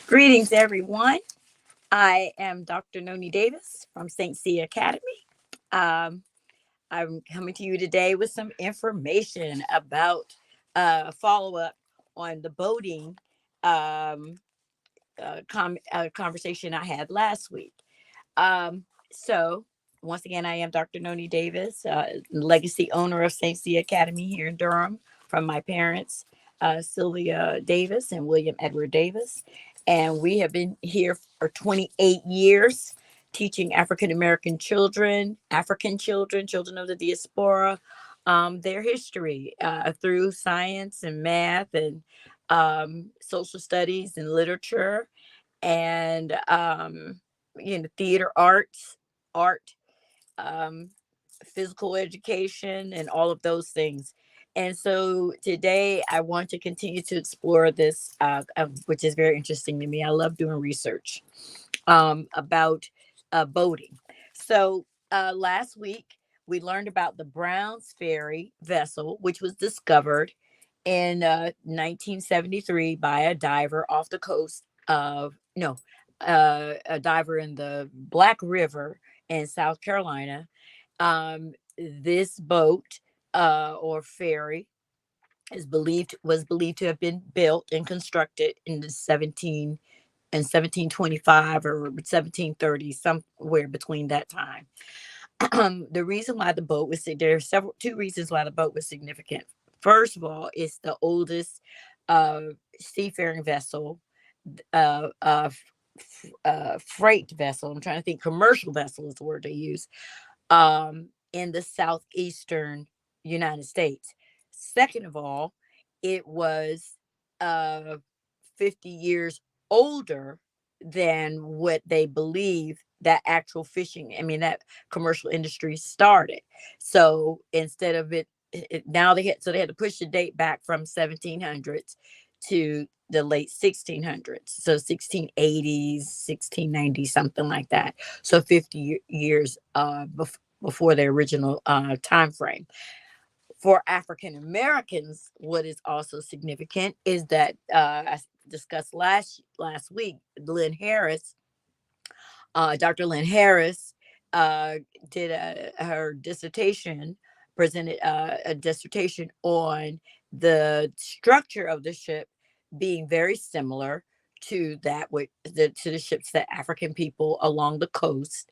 Greetings, everyone. I am Dr. Noni Davis from St. C Academy. Um, I'm coming to you today with some information about follow up on the boating um, conversation I had last week. So, once again, I am Dr. Noni Davis, legacy owner of St. C Academy here in Durham, from my parents, Sylvia Davis and William Edward Davis. And we have been here for 28 years teaching African American children, African children, children of the diaspora, their history through science and math and social studies and literature and theater arts, art, um, physical education, and all of those things. And so today I want to continue to explore this, which is very interesting to me. I love doing research about boating. So last week we learned about the Browns Ferry vessel, which was discovered in 1973 by a diver off the coast of no, a diver in the Black River in South Carolina. This boat or ferry is believed was believed to have been built and constructed in the 1725 or 1730, somewhere between that time. The reason why the boat was there are several two reasons why the boat was significant. First of all, it's the oldest uh, seafaring vessel, uh, uh, freight vessel. I'm trying to think. Commercial vessel is the word they use in the southeastern United States. Second of all, it was uh, 50 years older than what they believe that actual fishing, I mean, that commercial industry started. So instead of now they had to push the date back from 1700s to the late 1600s. So 1680s, 1690s, something like that. So 50 years before the original time frame. For African Americans, what is also significant is that I discussed last week, Lynn Harris, Dr. Lynn Harris, uh, did her dissertation, presented a dissertation on the structure of the ship being very similar to to the ships that African people along the coast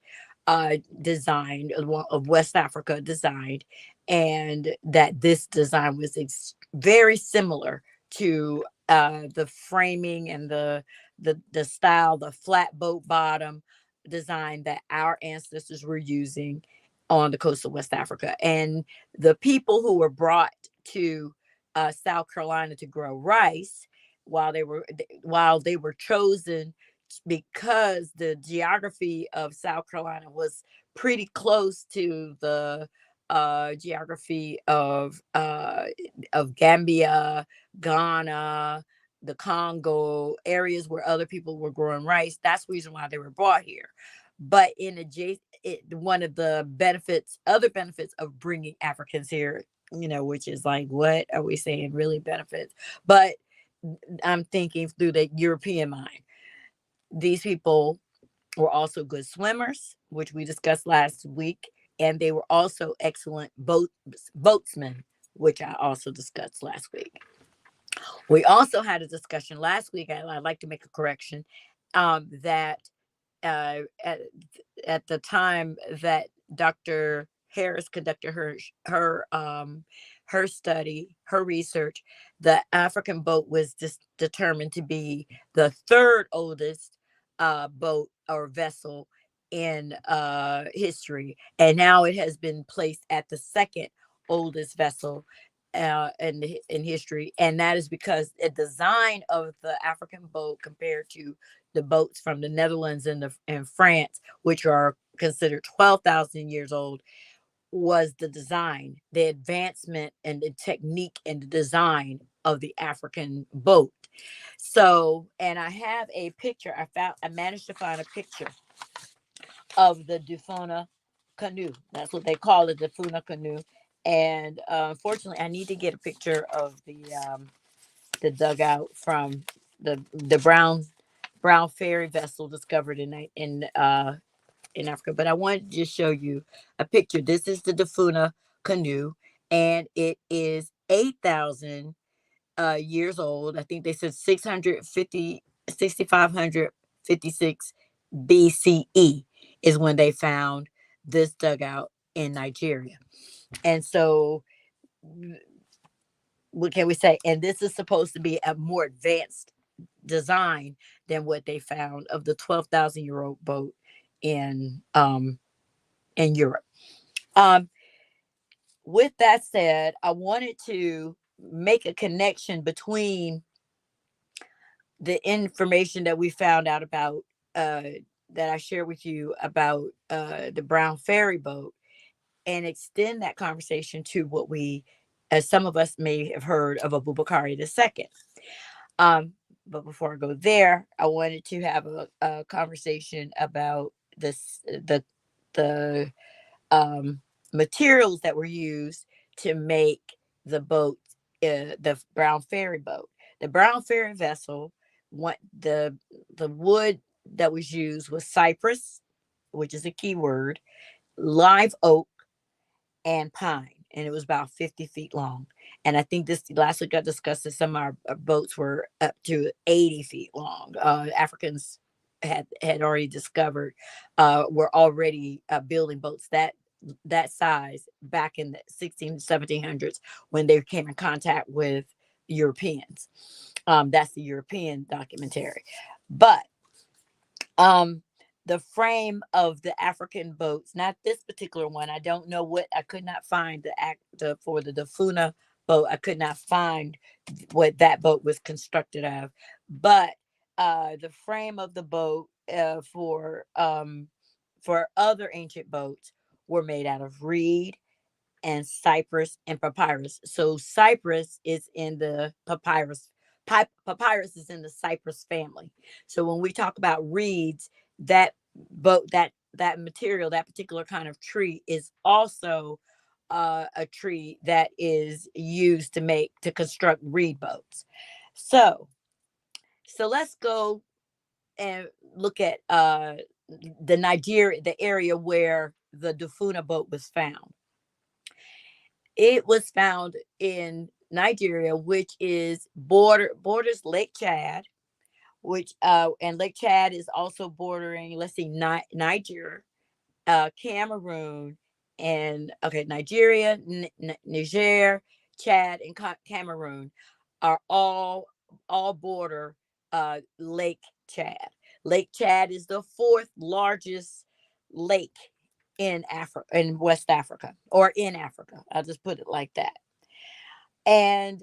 designed, of West Africa designed, and that this design was very similar to the framing and the style, the flat boat bottom design that our ancestors were using on the coast of West Africa. And the people who were brought to South Carolina to grow rice, while they were chosen because the geography of South Carolina was pretty close to the geography of Gambia, Ghana, the Congo, areas where other people were growing rice. That's the reason why they were brought here. But one of the other benefits of bringing Africans here, which is like, what are we saying really benefits? But I'm thinking through the European mind. These people were also good swimmers, which we discussed last week, and they were also excellent boatsmen, which I also discussed last week. We also had a discussion last week. I'd like to make a correction that uh, at, at the time that Dr. Harris conducted her study, her research, the African boat was determined to be the third oldest boat or vessel in history, and now it has been placed at the second oldest vessel in history, and that is because the design of the African boat compared to the boats from the Netherlands and France, which are considered 12,000 years old, was the design, the advancement and the technique and the design of the African boat. So, and I have a picture. I managed to find a picture of the Dufona canoe. That's what they call it, the Funa canoe. And unfortunately, I need to get a picture of the dugout from the brown ferry vessel discovered in Africa. But I wanted to just show you a picture. This is the Dafuna canoe, and it is 8,000 years old. I think they said 656 BCE is when they found this dugout in Nigeria. And so, what can we say? And this is supposed to be a more advanced design than what they found of the 12,000-year-old boat in in Europe. Um, with that said, I wanted to make a connection between the information that we found out about, uh, that I shared with you about the Brown Ferry boat, and extend that conversation to what we, as some of us may have heard of Abubakar II. Um, but before I go there, I wanted to have a conversation about the materials that were used to make the boat, the Brown Ferry boat. The Brown Ferry vessel, what the wood that was used was cypress, which is a key word, live oak, and pine, and it was about 50 feet long. And I think this last week I discussed that some of our boats were up to 80 feet long. Africans had already discovered, were already building boats that size back in the 1700s when they came in contact with Europeans. That's the European documentary. But um the frame of the African boats, not this particular one. I don't know what, I could not find for the Dafuna boat. I could not find what that boat was constructed of. But the frame of the boat, for other ancient boats, were made out of reed and cypress and papyrus. So cypress is in the papyrus. Papyrus is in the cypress family. So when we talk about reeds, that that material, that particular kind of tree, is also a tree that is used to construct reed boats. So let's go and look at the area where the Dafuna boat was found. It was found in Nigeria, which is borders Lake Chad, which and Lake Chad is also bordering, let's see, Niger, Cameroon, and okay, Nigeria, Niger, Chad, and Cameroon are all border Lake Chad. Lake Chad is the fourth largest lake in Africa, in West Africa, or in Africa. I'll just put it like that. And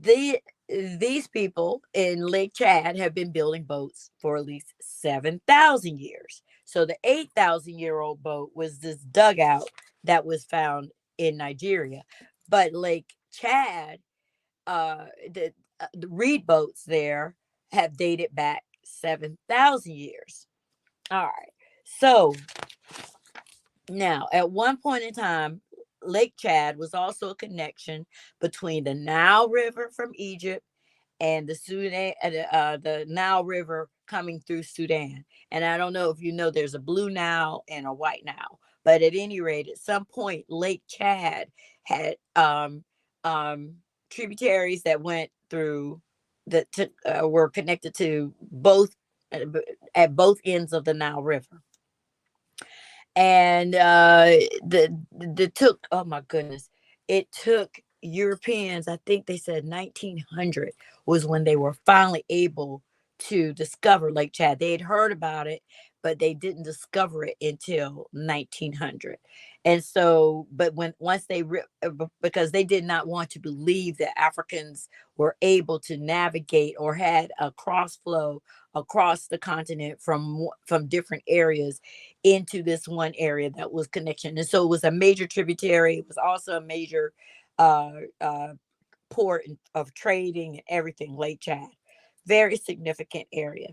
the these people in Lake Chad have been building boats for at least 7,000 years. So the 8,000-year-old boat was this dugout that was found in Nigeria. But Lake Chad, the reed boats there have dated back 7,000 years. All right. So now, at one point in time, Lake Chad was also a connection between the Nile River from Egypt and the Nile River coming through Sudan. And I don't know if you know, there's a blue Nile and a white Nile, but at any rate, at some point, Lake Chad had um, tributaries that went through were connected to both, at both ends of the Nile River. And the took, oh my goodness, it took Europeans, I think they said 1900 was when they were finally able to discover Lake Chad. They had heard about it, but they didn't discover it until 1900. And so, but when once because they did not want to believe that Africans were able to navigate or had a cross flow across the continent from different areas into this one area that was connection. And so it was a major tributary. It was also a major uh, uh, port of trading and everything. Lake Chad, very significant area.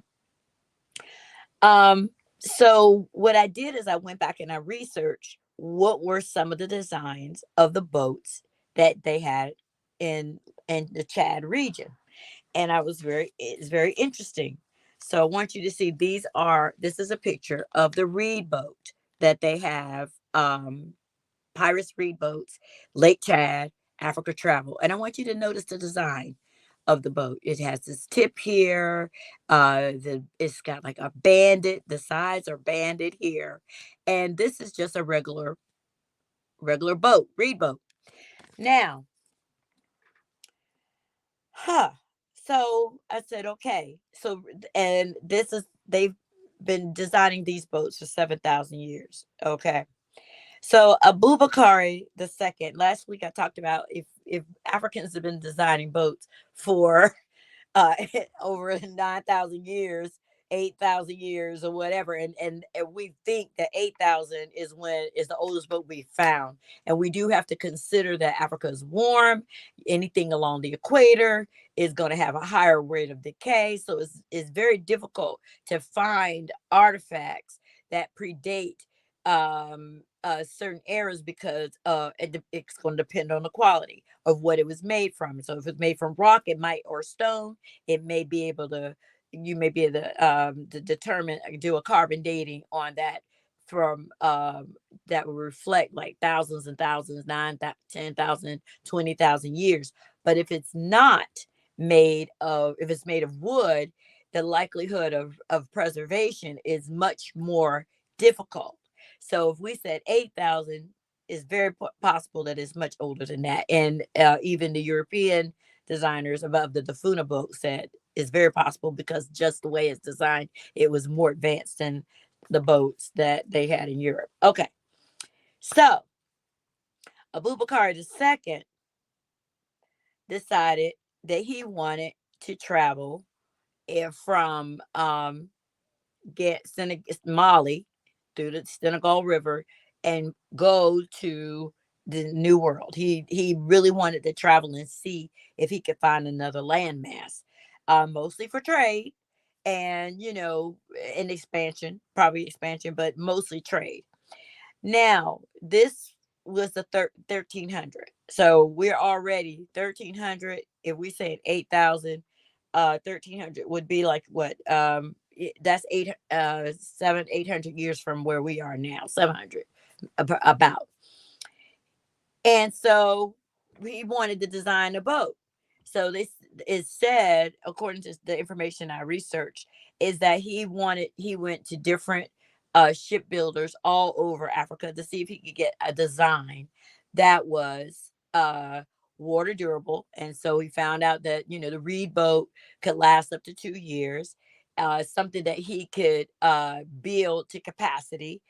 So what I did is I went back and I researched what were some of the designs of the boats that they had in in the Chad region. and it's very interesting. So I want you to see, this is a picture of the reed boat that they have, Pirates Reed boats, Lake Chad, Africa Travel. And I want you to notice the design of the boat. It has this tip here. It's got like a banded, the sides are banded here. And this is just a regular boat, reed boat. Now, huh. So I said, okay. So, and they've been designing these boats for 7,000 years. Okay. So Abubakari the second. Last week I talked about if Africans have been designing boats for uh over 9,000 years, 8,000 years or whatever, and we think that 8,000 is the oldest boat we found. And we do have to consider that Africa is warm. Anything along the equator is going to have a higher rate of decay, so it's very difficult to find artifacts that predate certain eras, because it's going to depend on the quality of what it was made from. So if it's made from rock, it might, or stone, it may be able to, you may be able to determine, do a carbon dating on that, from that will reflect like thousands and thousands, 10,000, 20,000 years. But if it's made of wood, the likelihood of preservation is much more difficult. So if we said 8,000, it's very possible that it's much older than that. And even the European designers above the Dafuna boat said it's very possible, because just the way it's designed, it was more advanced than the boats that they had in Europe. Okay. So Abubakar II decided that he wanted to travel from get Mali through the Senegal River and go to the New World. He really wanted to travel and see if he could find another landmass, mostly for trade, and an expansion, probably expansion, but mostly trade. Now, this was the 1300. So we're already 1300. If we say 8,000, 1300 would be like what? That's 800 years from where we are now, 700 about. And so he wanted to design a boat. So this is said, according to the information I researched, is that he went to different shipbuilders all over Africa to see if he could get a design that was water durable. And so he found out that, the reed boat could last up to 2 years, something that he could build to capacity,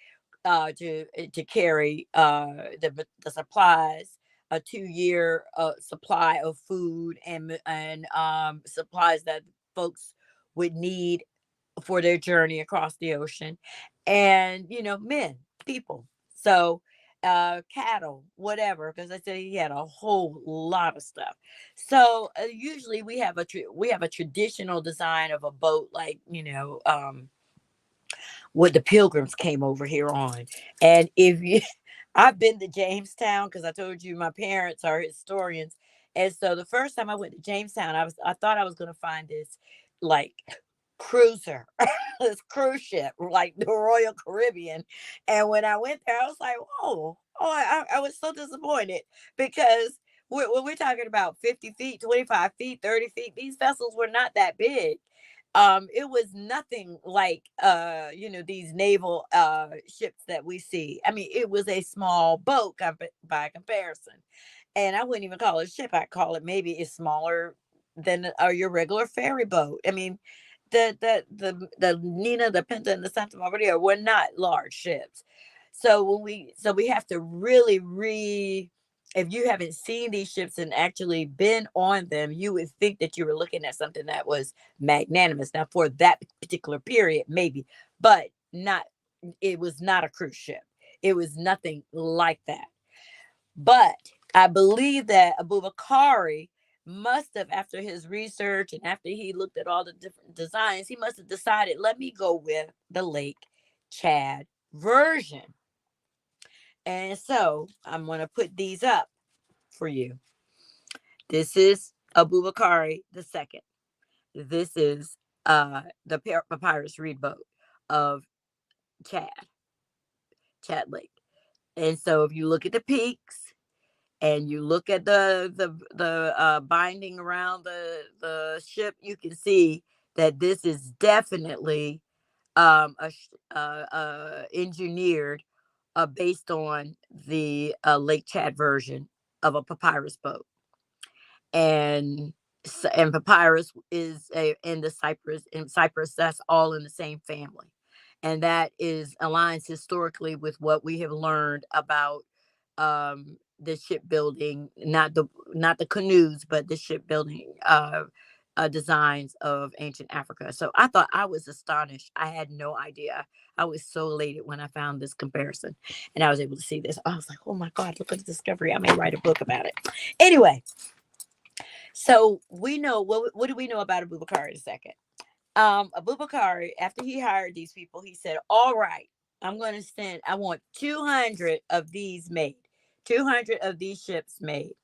to carry the supplies, a 2 year supply of food, and supplies that folks would need for their journey across the ocean, and men, people. So cattle, whatever, because I said he had a whole lot of stuff. So usually we have a traditional design of a boat, like what the pilgrims came over here on. And if you I've been to Jamestown, because I told you my parents are historians. And so the first time I went to Jamestown, I thought I was gonna find this like cruiser, this cruise ship, like the Royal Caribbean. And when I went there, I was like, whoa, I was so disappointed, because when we're talking about 50 feet, 25 feet, 30 feet, these vessels were not that big. It was nothing like these naval ships that we see. I mean, it was a small boat by comparison. And I wouldn't even call it a ship. I call it, maybe it's smaller than your regular ferry boat. I mean, the Nina, the Pinta, and the Santa Maria were not large ships. So we have to really if you haven't seen these ships and actually been on them, you would think that you were looking at something that was magnanimous. Now, for that particular period, maybe, but not. It was not a cruise ship. It was nothing like that. But I believe that Abubakari must have, after his research and after he looked at all the different designs, he must have decided, let me go with the Lake Chad version. And so I'm going to put these up for you. This is Abubakari II. This is the papyrus reed boat of Chad, Chad Lake. And so if you look at the peaks and you look at the binding around the ship, you can see that this is definitely engineered based on the Lake Chad version of a papyrus boat. And and papyrus is in the Cyprus, that's all in the same family, and that is aligns historically with what we have learned about the shipbuilding, not the canoes, but the shipbuilding designs of ancient Africa. So I thought, I was astonished. I had no idea. I was so elated when I found this comparison and I was able to see this. I was like, oh my God, look at the discovery. I may write a book about it. Anyway, so we know what do we know about Abubakar in a second? Abubakar, after he hired these people, he said, all right, I want 200 of these made, 200 of these ships made.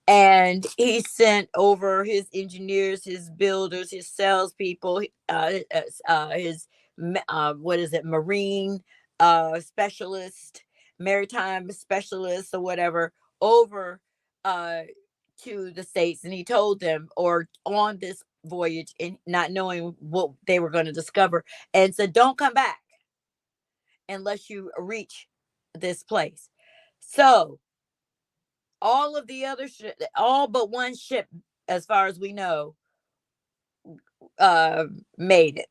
And he sent over his engineers, his builders, his salespeople, his what is it, marine specialist, maritime specialist, or whatever, over uh, to the States, and he told them, or on this voyage, and not knowing what they were going to discover, and said, "Don't come back unless you reach this place." So all of the other all but one ship, as far as we know, uh made it,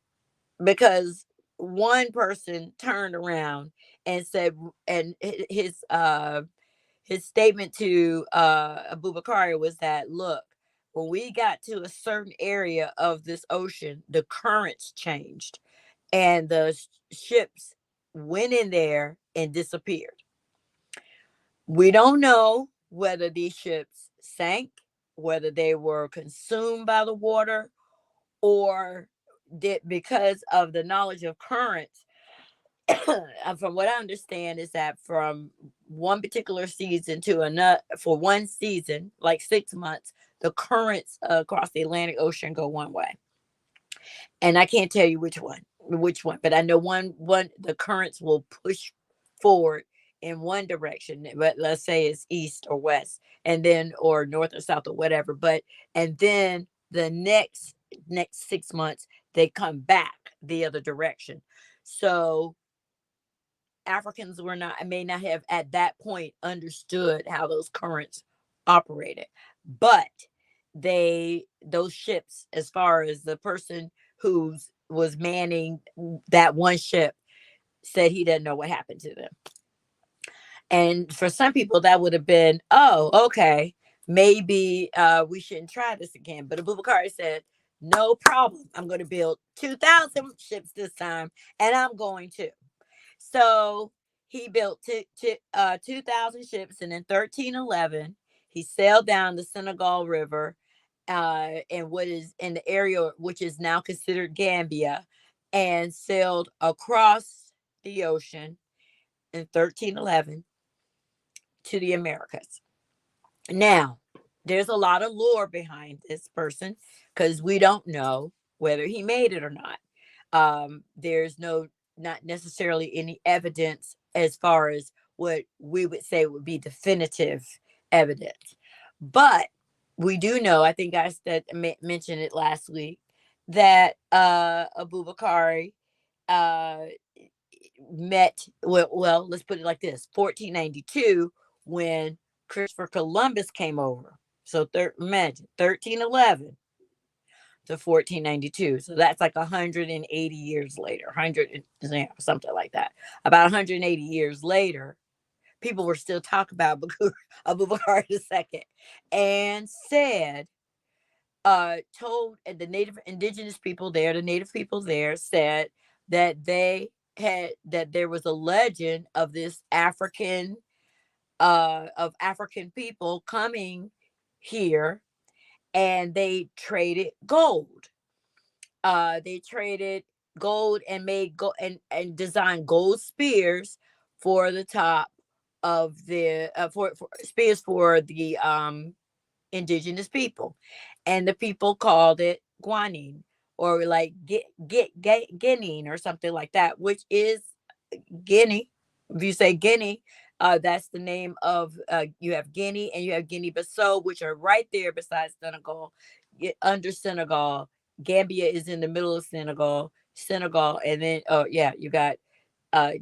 because one person turned around and said, and his statement to Abubakar was that, look, when we got to a certain area of this ocean, the currents changed and the ships went in there and disappeared. We don't know whether these ships sank, whether they were consumed by the water, or did, because of the knowledge of currents. From what I understand, is that from one particular season to another, for one season, like 6 months, the currents across the Atlantic Ocean go one way, and I can't tell you which one, but I know one the currents will push forward in one direction, but let's say it's east or west, and then, or north or south or whatever, but and then the next 6 months they come back the other direction. So Africans were not may not have at that point understood how those currents operated, but those ships, as far as the person who was manning that one ship, said he didn't know what happened to them. And for some people that would have been, oh, okay, maybe we shouldn't try this again. But Abubakar said, no problem, I'm going to build 2,000 ships this time, and I'm going to. So he built 2,000 ships, and in 1311, he sailed down the Senegal River, in what is in the area which is now considered Gambia, and sailed across the ocean in 1311 to the Americas. Now, there's a lot of lore behind this person because we don't know whether he made it or not. There's not necessarily any evidence as far as what we would say would be definitive evidence. But we do know, I think I mentioned it last week, that Abubakar uh, well, let's put it like this: 1492, when Christopher Columbus came over. So imagine 1311 to 1492. So that's like 180 years later, 100, something like that. About 180 years later, people were still talking about Abubakar II, and said, told the native people there said that that there was a legend of this of African people coming here, and they traded gold. They traded gold and made gold and designed gold spears for the top of the for spears for the indigenous people, and the people called it guanine, or like guinea or something like that, which is Guinea. If you say Guinea, that's the name of, you have Guinea and you have Guinea-Bissau, which are right there beside Senegal, under Senegal. Gambia is in the middle of Senegal, and then, oh yeah, you got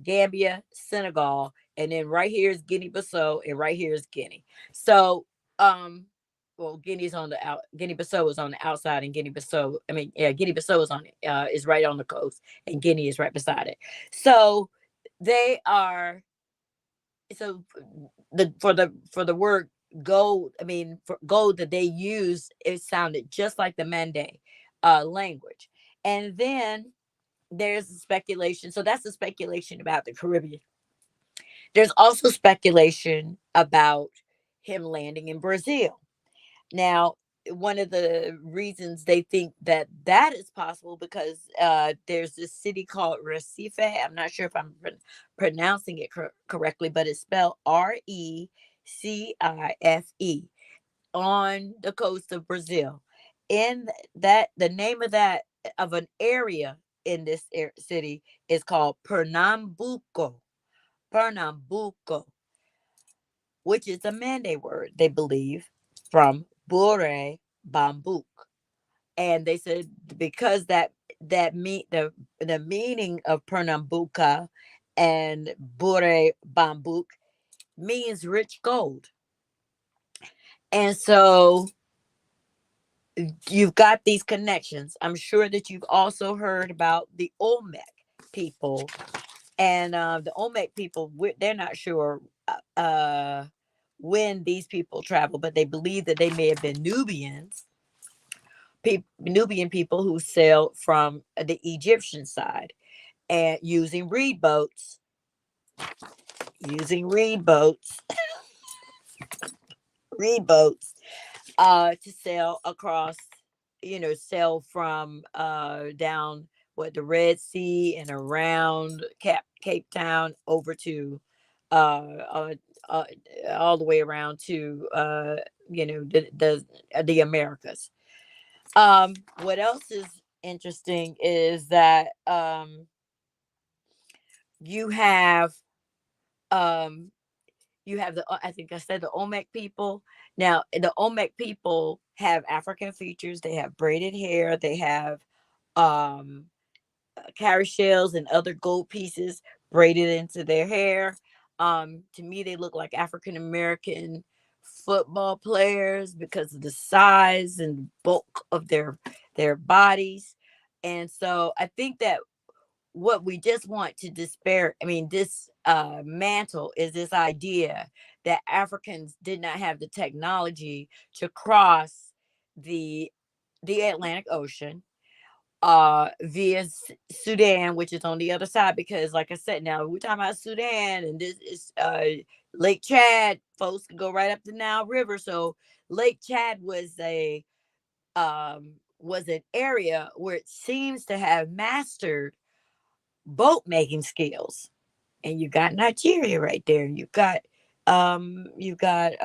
Gambia, Senegal, and then right here is Guinea-Bissau, and right here is Guinea. So, um, well, Guinea-Bissau is on the outside, and Guinea-Bissau, I mean, yeah, Guinea-Bissau is right on the coast, and Guinea is right beside it. So they are, so the word gold, I mean, for gold that they use, it sounded just like the Mande language. And then there's speculation. So that's the speculation about the Caribbean. There's also speculation about him landing in Brazil. Now, one of the reasons they think that that is possible, because there's this city called Recife. I'm not sure if I'm pronouncing it correctly, but it's spelled Recife, on the coast of Brazil. In that, the name of that, of an area in this city, is called Pernambuco. Pernambuco, which is a Mande word, they believe, from Bure Bambuk. And they said, because the meaning of Pernambuca and Bure Bambuk means rich gold. And so you've got these connections. I'm sure that you've also heard about the Olmec people. And the Olmec people, they're not sure when these people traveled, but they believe that they may have been Nubian people who sailed from the Egyptian side, and using reed boats, to sail across, sail from down what, the Red Sea, and around Cape Town, over to uh, uh all the way around to the Americas. What else is interesting is that you have um I think I said the Olmec people. Now, the Olmec people have African features. They have braided hair. They have um cowrie shells and other gold pieces braided into their hair. To me, they look like African American football players because of the size and bulk of their bodies. And so I think that what we just want to this mantle, is this idea that Africans did not have the technology to cross the Atlantic Ocean via Sudan, which is on the other side. Because, like I said, now we're talking about Sudan, and this is Lake Chad. Folks can go right up the Nile River. So Lake Chad was an area where it seems to have mastered boat making skills. And you got Nigeria right there. You got Niger,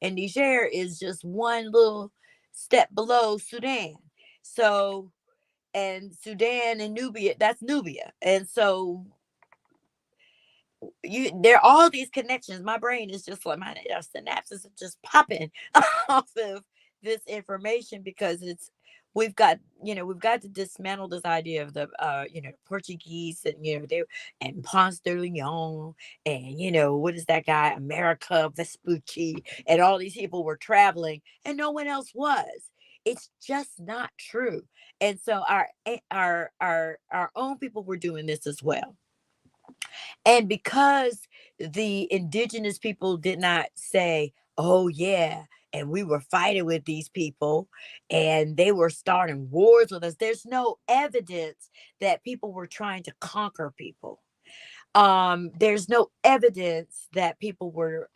and Niger is just one little step below Sudan. So, and Sudan and Nubia, that's Nubia. And so there are all these connections. My brain is just like, my synapses are just popping off of this information, because we've got to dismantle this idea of the Portuguese, and they, and Ponce de Leon, and what is that guy, America Vespucci, and all these people were traveling and no one else was. It's just not true. And so our own people were doing this as well. And because the indigenous people did not say, oh, yeah, and we were fighting with these people and they were starting wars with us, there's no evidence that people were trying to conquer people. There's no evidence that people were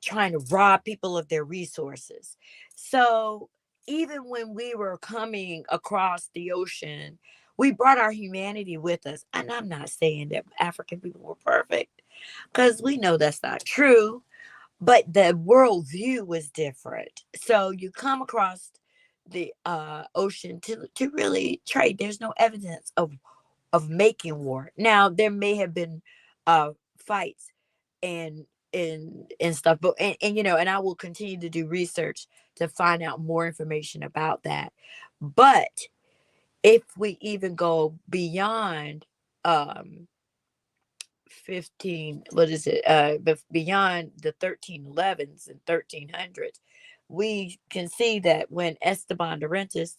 trying to rob people of their resources. So even when we were coming across the ocean, we brought our humanity with us. And I'm not saying that African people were perfect, because we know that's not true. but the worldview was different. So you come across the ocean to really trade. There's no evidence of making war. Now there may have been fights and and stuff, but and and I will continue to do research to find out more information about that. But if we even go beyond um 15, what is it, beyond the 1311s and 1300s, we can see that when Esteban de Rentis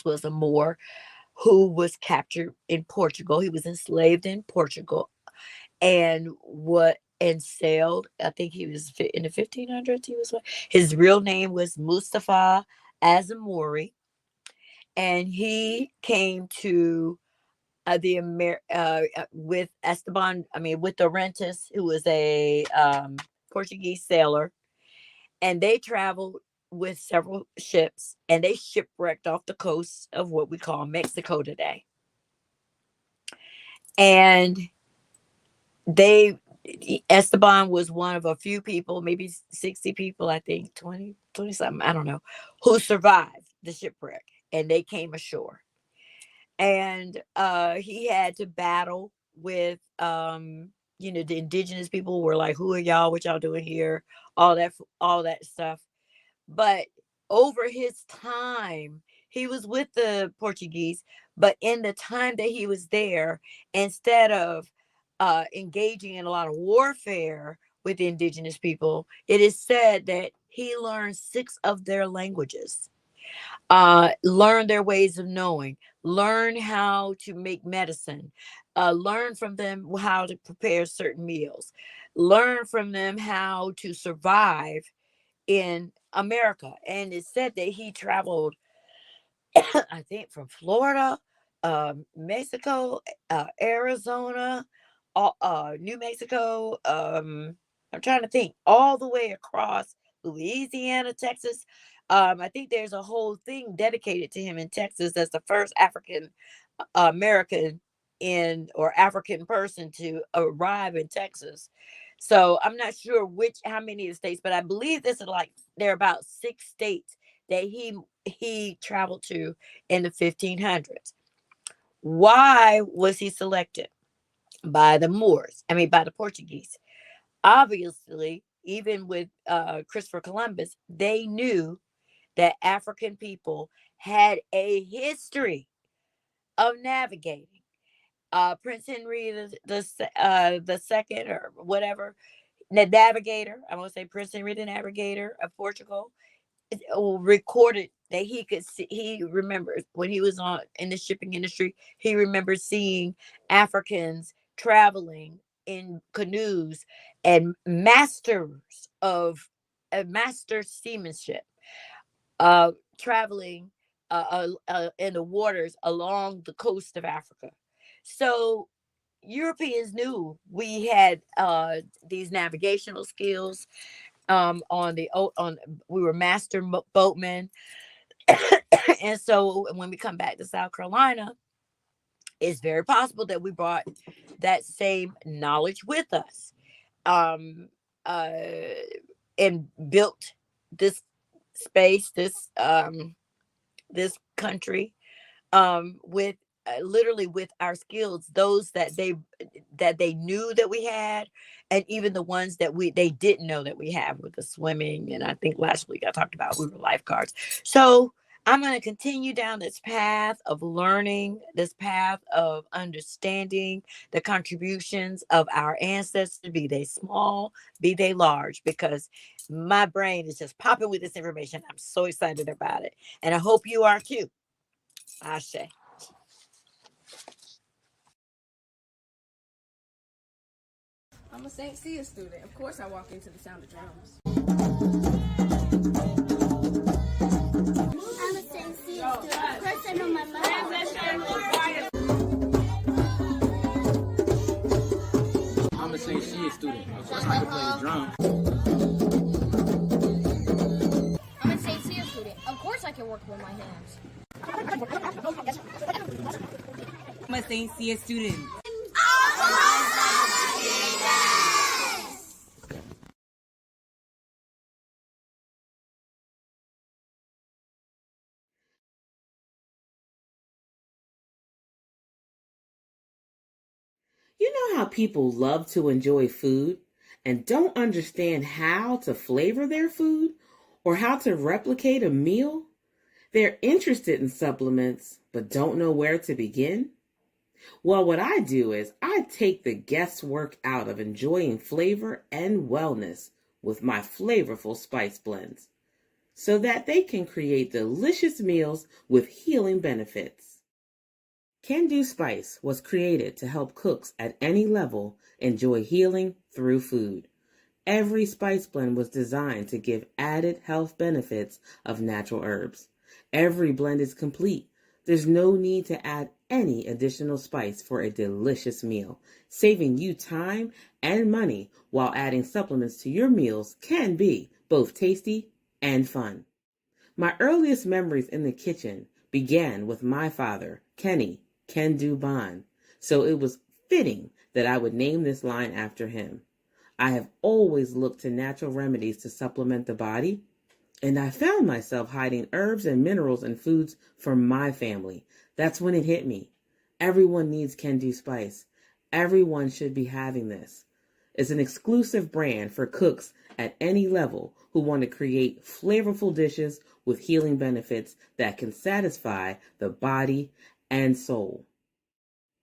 was a Moor who was captured in Portugal. He was enslaved in Portugal and sailed. I think he was in the 1500s. His real name was Mustafa Azamori, and he came to with Esteban. I mean, with the Rentis, who was a Portuguese sailor, and they traveled with several ships, and they shipwrecked off the coast of what we call Mexico today. And they Esteban was one of a few people, maybe 60 people, I think, 20 something, I don't know, who survived the shipwreck, and they came ashore. And he had to battle with the indigenous people were like, who are y'all, what y'all doing here, all that stuff. But over his time, he was with the Portuguese, but in the time that he was there, instead of engaging in a lot of warfare with the indigenous people, it is said that he learned 6 of their languages, learn their ways of knowing, learn how to make medicine, learn from them how to prepare certain meals, learn from them how to survive in America. And it said that he traveled, I think, from Florida, Mexico, Arizona, New Mexico. I'm trying to think, all the way across Louisiana, Texas. I think there's a whole thing dedicated to him in Texas as the first African American or African person to arrive in Texas. So I'm not sure how many of the states, but I believe this is like there are about 6 states that he traveled to in the 1500s. Why was he selected by the Moors? I mean, by the Portuguese. Obviously, even with Christopher Columbus, they knew that African people had a history of navigating. Prince Henry the second, or whatever, the navigator. I'm gonna say Prince Henry the Navigator of Portugal recorded that he could see. He remembered when he was in the shipping industry. He remembered seeing Africans traveling in canoes and master seamanship, traveling in the waters along the coast of Africa. So Europeans knew we had these navigational skills. We were master boatmen, and so when we come back to South Carolina, it's very possible that we brought that same knowledge with us, um, uh, and built this space, this country, with literally with our skills, those that they knew that we had, and even the ones that they didn't know that we have, with the swimming. And I think last week I talked about we were lifeguards. So I'm going to continue down this path of learning, this path of understanding the contributions of our ancestors, be they small, be they large, because my brain is just popping with this information. I'm so excited about it, and I hope you are too. Ashe. I'm a St. Cia student. Of course, I walk into the sound of drums. I'm a St. Cia student. Of course, I know my mother. I'm a St. Cia student. Of course, I can play the drum. I'm a St. Cia student. Of course, I can work with my hands. I'm a St. Cia student. You know how people love to enjoy food and don't understand how to flavor their food or how to replicate a meal? They're interested in supplements but don't know where to begin? Well, what I do is I take the guesswork out of enjoying flavor and wellness with my flavorful spice blends so that they can create delicious meals with healing benefits. Can Do Spice was created to help cooks at any level enjoy healing through food. Every spice blend was designed to give added health benefits of natural herbs. Every blend is complete. There's no need to add any additional spice for a delicious meal. Saving you time and money while adding supplements to your meals can be both tasty and fun. My earliest memories in the kitchen began with my father, Kenny Can Do Bond, so it was fitting that I would name this line after him. I have always looked to natural remedies to supplement the body, and I found myself hiding herbs and minerals in foods for my family. That's when it hit me. Everyone needs Can Do Spice. Everyone should be having this. It's an exclusive brand for cooks at any level who want to create flavorful dishes with healing benefits that can satisfy the body and soul.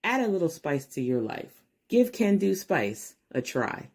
Add a little spice to your life. Give Can Do Spice a try.